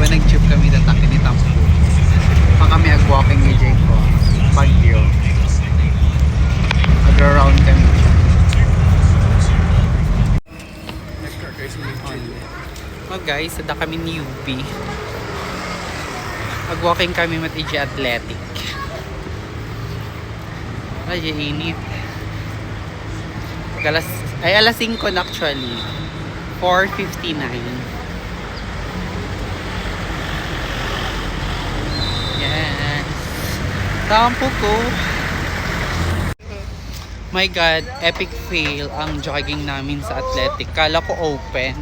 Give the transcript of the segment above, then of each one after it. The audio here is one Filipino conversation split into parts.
ba nag-tube kami datake ni Tampo. Pa kami ag-walking ni Jake ko. Baguio. Mag-round kami. Oh guys, sada kami ni UP. Mag-walking kami mat EJ Athletic. Ay, init. Alas 5 na actually. 4:59. Yes. Tampo ko. My God, epic fail ang jogging namin sa athletic. Kala ko open.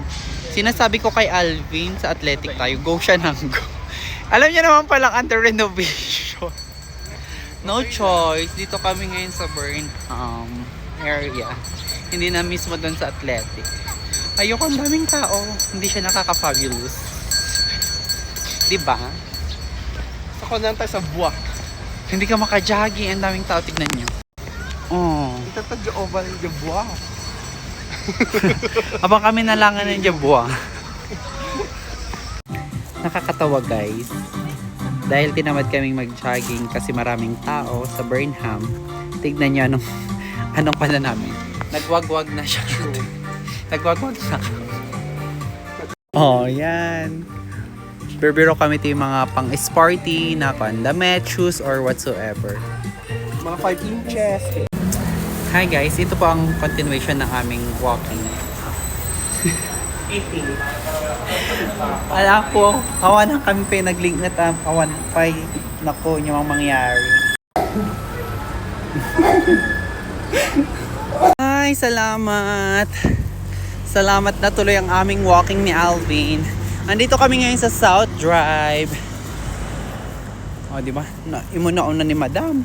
Sinasabi ko kay Alvin sa athletic tayo, go siya nang go. Alam niya naman palang under renovation. No choice. Dito kami ngayon sa Burnham area. Hindi na mismo doon sa athletic. Ayoko, ang daming tao. Hindi siya nakaka-fabulous. Diba? Sa konanta sa buwak. Hindi ka maka-jogging. Ang daming tao. Tignan nyo. Oh. Ito tag-oval yung buwak. Abang kami nalangan ng Jabwa. Nakakatawa guys. Dahil tinamad kaming mag-jogging kasi maraming tao sa Burnham. Tignan nyo anong pala namin. Nagwagwag na siya. Nagwagwag na. Oh, yan. Berbero kami ito yung mga pang-sporty na damit, shoes, or whatsoever. Mga 5 inches. Hi guys, ito po ang continuation ng aming walking. 18. Alam ko, awan ang kami pa naglink na awan pa. Naku, yung mga mangyari. Ay, salamat. Salamat na tuloy ang aming walking ni Alvin. Andito kami ngayon sa South Drive. O, di ba? Imunauna ni Madam.